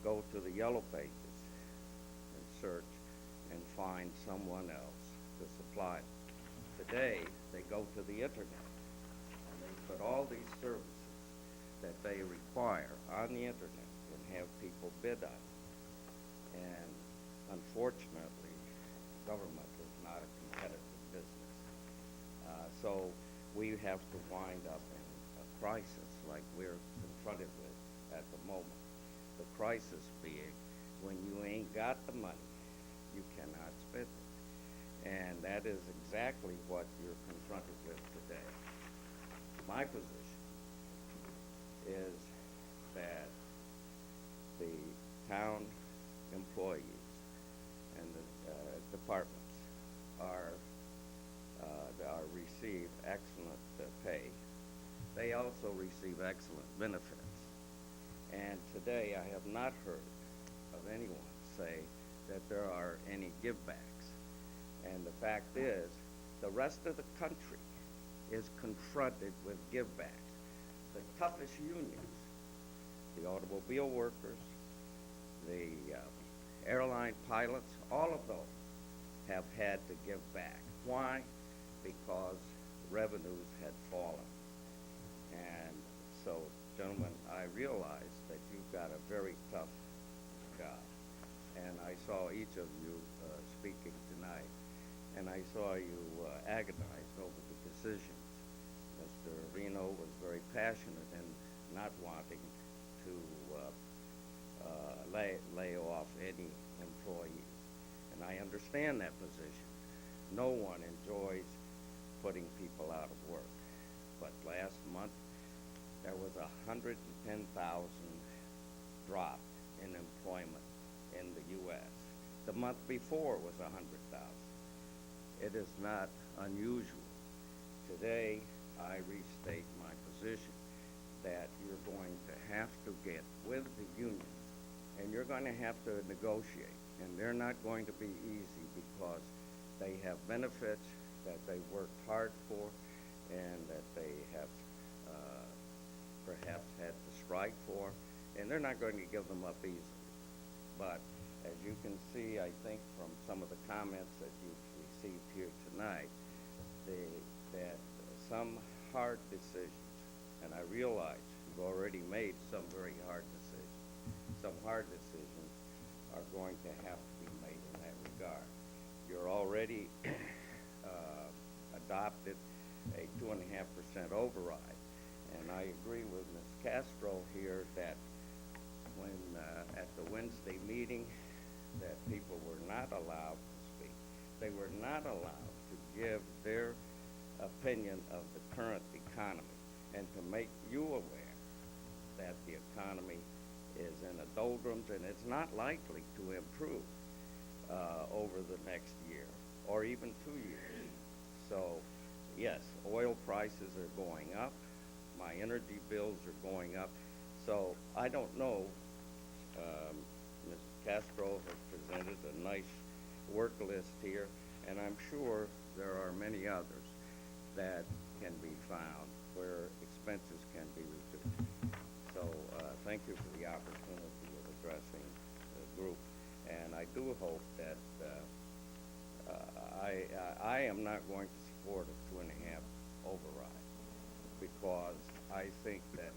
go to the yellow pages and search and find someone else to supply them. Today, they go to the internet and they put all these services that they require on the internet and have people bid on it. And unfortunately, government is not a competitive business. So we have to wind up in a crisis like we're confronted with at the moment. The crisis being when you ain't got the money, you cannot spend it. And that is exactly what you're confronted with today. My position is that the town employees and the departments receive excellent pay. They also receive excellent benefits. And today I have not heard of anyone say that there are any givebacks. And the fact is, the rest of the country is confronted with givebacks. The toughest unions, the automobile workers, the airline pilots, all of those have had to give back. Why? Because revenues had fallen. And so, gentlemen, I realize that you've got a very tough job. And I saw each of you speaking tonight, and I saw you agonize over the decisions. Mr. Reno was very passionate in not wanting to lay off any employees. And I understand that position. No one enjoys putting people out of work. But last month, there was 110,000 drop in employment in the U.S. The month before was 100,000. It is not unusual. Today, I restate my position that you're going to have to get with the unions, and you're going to have to negotiate. And they're not going to be easy because they have benefits that they worked hard for and that they have perhaps had to strike for, and they're not going to give them up easily. But as you can see, I think from some of the comments that you've received here tonight, that some hard decisions, and I realize you've already made some very hard decisions, some hard decisions are going to have to be made in that regard. You're already adopted a 2.5% override. And I agree with Ms. Castro here that when at the Wednesday meeting that people were not allowed to speak. They were not allowed to give their opinion of the current economy and to make you aware that the economy is in a doldrums and it's not likely to improve over the next year or even 2 years. So yes, oil prices are going up. My energy bills are going up. So I don't know, Ms. Castro has presented a nice work list here, and I'm sure there are many others that can be found where expenses can be reduced. So thank you for the opportunity of addressing the group, and I do hope that I am not going to support a 2.5 override because I think that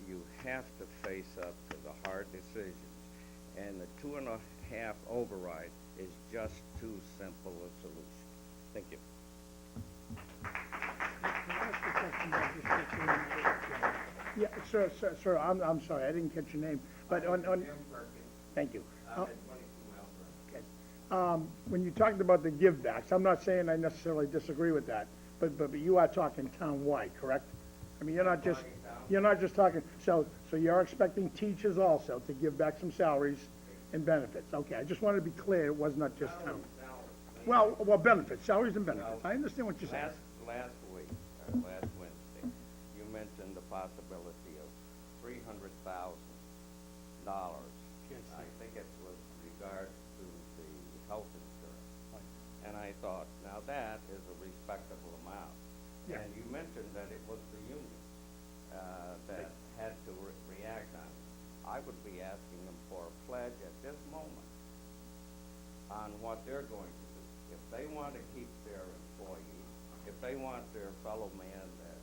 you have to face up to the hard decisions, and the 2.5 override is just too simple a solution. Thank you. Yeah, sir, I'm sorry, I didn't catch your name, but on thank you. When you talked about the givebacks, I'm not saying I necessarily disagree with that, but you are talking town-wide, correct? I mean, you're not just talking, so you're expecting teachers also to give back some salaries and benefits. Okay, I just wanted to be clear, it was not just town. Well, benefits, salaries and benefits. I understand what you're saying. Last week, or last Wednesday, you mentioned the possibility of $300,000. I think it was regard to the health insurance. Right. And I thought, now that is a respectable amount. Yeah. And you mentioned that it was the union that had to react on it. I would be asking them for a pledge at this moment on what they're going to do. If they want to keep their employees, if they want their fellow man that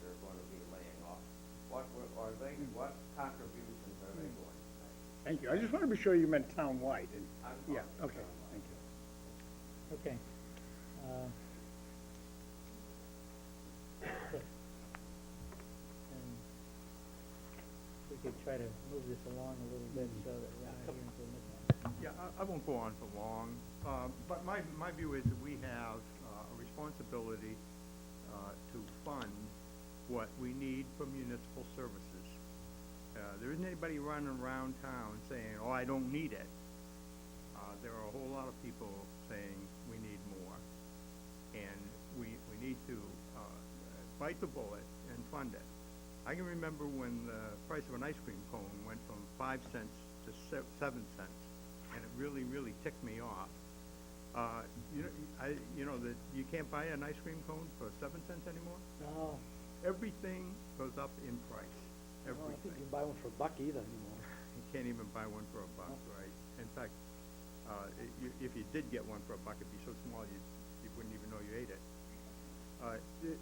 they're going to be laying off, what contributions are they going to make? Thank you. I just want to be sure you meant town-wide, and, I'm yeah, talking okay, town-wide. thank you. Okay. Good. And we could try to move this along a little bit so that we're not here until midnight. Yeah, I won't go on for long, but my view is that we have a responsibility to fund what we need for municipal services. There isn't anybody running around town saying, oh, I don't need it. There are a whole lot of people saying we need more, and we need to bite the bullet and fund it. I can remember when the price of an ice cream cone went from 5 cents to 7 cents, and it really, really ticked me off. You know that you can't buy an ice cream cone for 7 cents anymore? No, Everything goes up in price, I don't think everything. you can buy one for $1 either anymore. You can't even buy one for $1, right? In fact, if you did get one for $1, it'd be so small you wouldn't even know you ate it.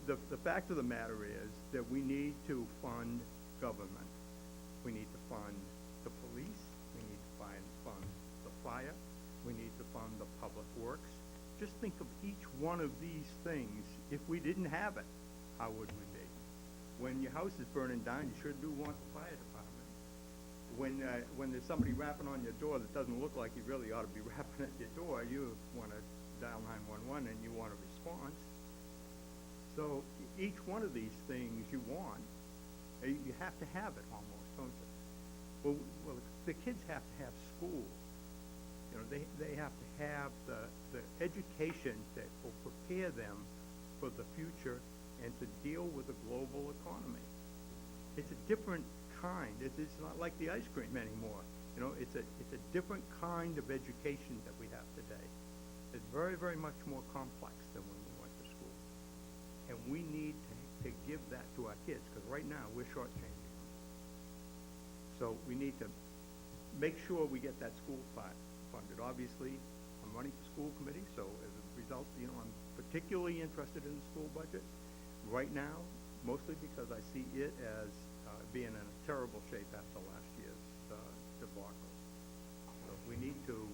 The fact of the matter is that we need to fund government. We need to fund the police. We need to fund the fire. We need to fund the public works. Just think of each one of these things. If we didn't have it, how would we be? When your house is burning down, you sure do want the fire department. When there's somebody rapping on your door that doesn't look like he really ought to be rapping at your door, you want to dial 911 and you want a response. So each one of these things you want, you have to have it almost, don't you? Well, the kids have to have school. You know, they have to have the education that will prepare them for the future and to deal with the global economy. It's a different kind. It's not like the ice cream anymore. You know, it's a different kind of education that we have today. It's very, very much more complex than when we went to school. And we need to give that to our kids, because right now we're shortchanging them. So we need to make sure we get that school funded. Obviously, I'm running for school committee, so as a result, you know, I'm particularly interested in the school budget right now, mostly because I see it as being in a terrible shape after last year's debacle. So we need to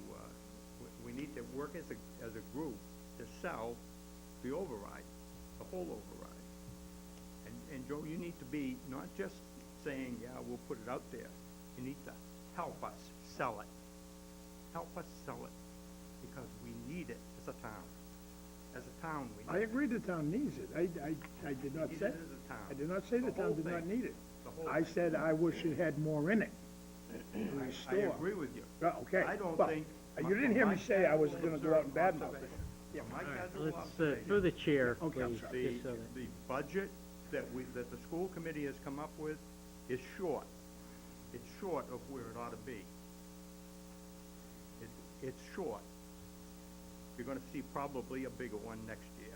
work as a group to sell the override, the whole override. And Joe, you need to be not just saying, yeah, we'll put it out there. You need to help us sell it. Help us sell it, because we need it as a town. As a town, we need it. I agree the town needs it. I did not We need say, it as a town. I did not say the The town whole did not thing. need it. The whole I thing. said I wish it had more in it to I restore. agree with you. Well, okay. I don't Well, think. You didn't hear me say I was gonna go out and badmouth it. Yeah, my casual Let's, observation. through the chair, Okay, I'm please, sorry. just so that, The budget that the school committee has come up with is short. It's short of where it ought to be. It's short. You're gonna see probably a bigger one next year.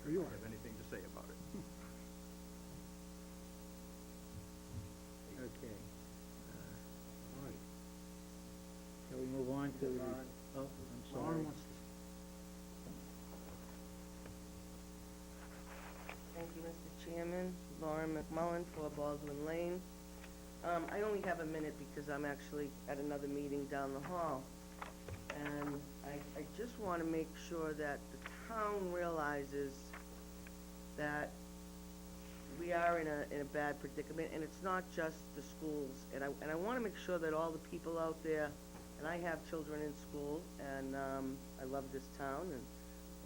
Sure you If are. you have anything to say about it. okay. All right. Shall we move on to the, oh, I'm sorry. Thank you, Mr. Chairman. Lauren McMullen, 4 Baldwin Lane. I only have a minute because I'm actually at another meeting down the hall. And I just want to make sure that the town realizes that we are in a bad predicament, and it's not just the schools. And I want to make sure that all the people out there, and I have children in school, and I love this town, and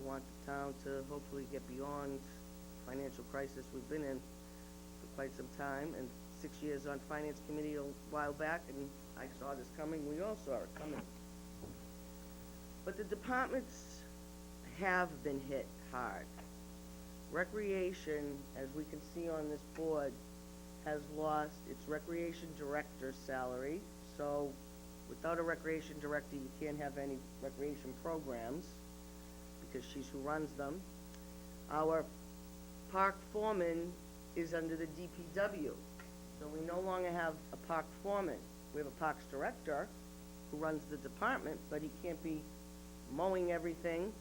I want the town to hopefully get beyond financial crisis we've been in for quite some time, and 6 years on finance committee a while back, and I saw this coming, we all saw it coming. But the departments have been hit hard. Recreation, as we can see on this board, has lost its recreation director's salary, so without a recreation director, you can't have any recreation programs, because she's who runs them. Our park foreman is under the DPW, so we no longer have a park foreman. We have a parks director who runs the department, but he can't be mowing everything,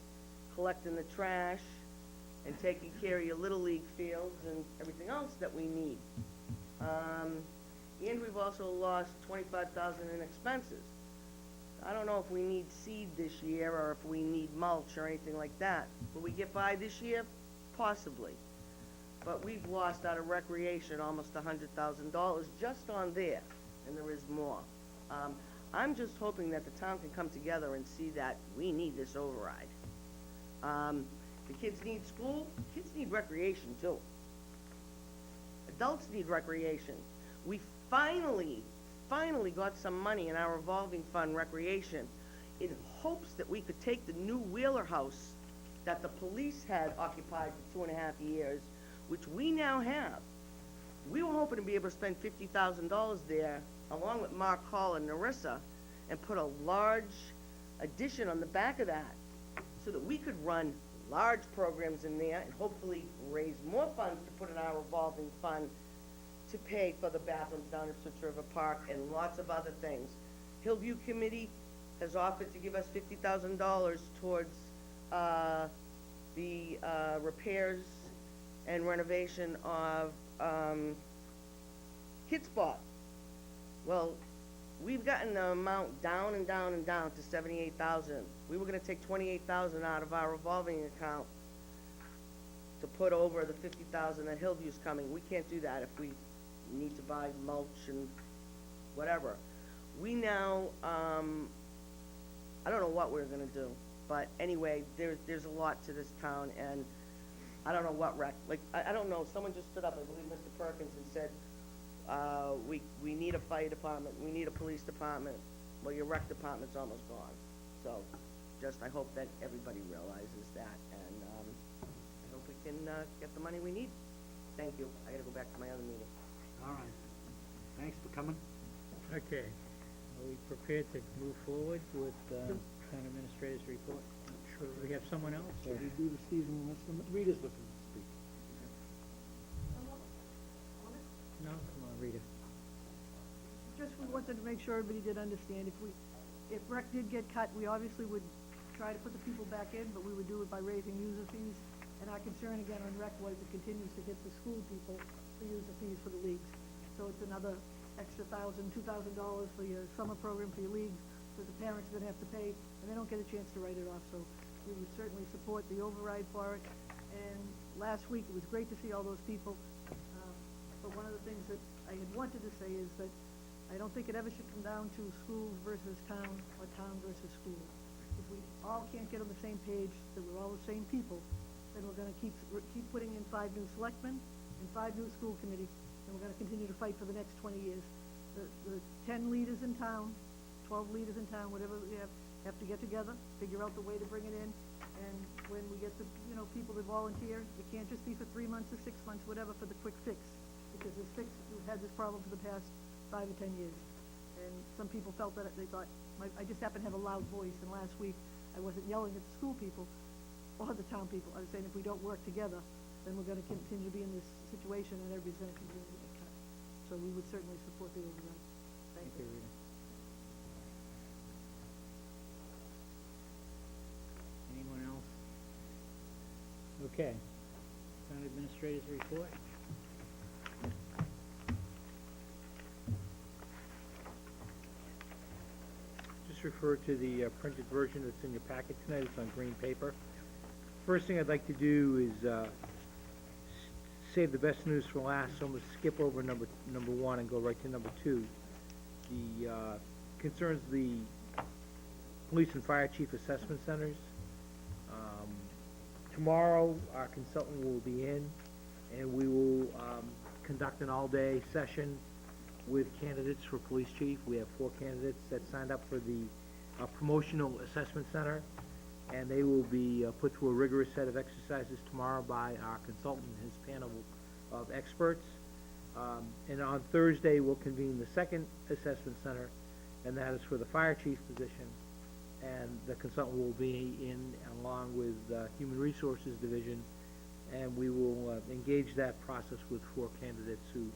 collecting the trash, and taking care of your Little League fields and everything else that we need. And we've also lost $25,000 in expenses. I don't know if we need seed this year, or if we need mulch or anything like that. Will we get by this year? Possibly. But we've lost out of recreation almost $100,000 just on there, and there is more. I'm just hoping that the town can come together and see that we need this override. The kids need school, kids need recreation too. Adults need recreation. We finally got some money in our revolving fund recreation in hopes that we could take the new Wheeler house that the police had occupied for 2.5 years, which we now have. We were hoping to be able to spend $50,000 there, along with Mark Hall and Narissa, and put a large addition on the back of that, so that we could run large programs in there and hopefully raise more funds to put in our revolving fund to pay for the bathrooms down at Switch River Park and lots of other things. Hillview Committee has offered to give us $50,000 towards the repairs and renovation of Kid Spot. Well, we've gotten the amount down and down and down to $78,000. We were gonna take $28,000 out of our revolving account to put over the $50,000 that Hillview's coming. We can't do that if we need to buy mulch and whatever. We now, I don't know what we're gonna do, but anyway, there's a lot to this town, and I don't know what I don't know, someone just stood up, I believe Mr. Perkins, and said, we need a fire department, we need a police department. Well, your rec department's almost gone. So, I hope that everybody realizes that, and, I hope we can, get the money we need. Thank you. I gotta go back to my other meeting. All right. Thanks for coming. Okay. Are we prepared to move forward with, town administrator's report? Sure. Do we have someone else, or? Did we do the season, Rita's looking to speak. No? Come on, Rita. Just we wanted to make sure everybody did understand, if rec did get cut, we obviously would try to put the people back in, but we would do it by raising user fees. And our concern again on rec was it continues to hit the school people for user fees for the leagues. So it's another extra $1,000, $2,000 for your summer program for your leagues, that the parents are gonna have to pay, and they don't get a chance to write it off. So we would certainly support the override for it. And last week, it was great to see all those people. But one of the things that I had wanted to say is that I don't think it ever should come down to schools versus town, or town versus school. If we all can't get on the same page, that we're all the same people, then we're gonna keep putting in 5 new selectmen and 5 new school committee, and we're gonna continue to fight for the next 20 years. The 10 leaders in town, 12 leaders in town, whatever we have to get together, figure out the way to bring it in, and when we get the, people that volunteer, it can't just be for 3 months or 6 months, whatever, for the quick fix, because we've had this problem for the past 5 or 10 years. And some people felt that they thought, I just happen to have a loud voice, and last week, I wasn't yelling at the school people or the town people. I was saying if we don't work together, then we're gonna continue to be in this situation, and everybody's gonna continue to get cut. So we would certainly support the override. Thank you. Rita. Anyone else? Okay. Town administrator's report? Just refer to the printed version that's in your packet tonight. It's on green paper. First thing I'd like to do is save the best news for last, so I'm going to skip over number 1 and go right to number 2. The concerns the police and fire chief assessment centers. Tomorrow, our consultant will be in, and we will conduct an all-day session with candidates for police chief. We have 4 candidates that signed up for the promotional assessment center, and they will be put through a rigorous set of exercises tomorrow by our consultant and his panel of experts. And on Thursday, we'll convene the second assessment center, and that is for the fire chief position. And the consultant will be in along with Human Resources Division, and we will engage that process with 4 candidates who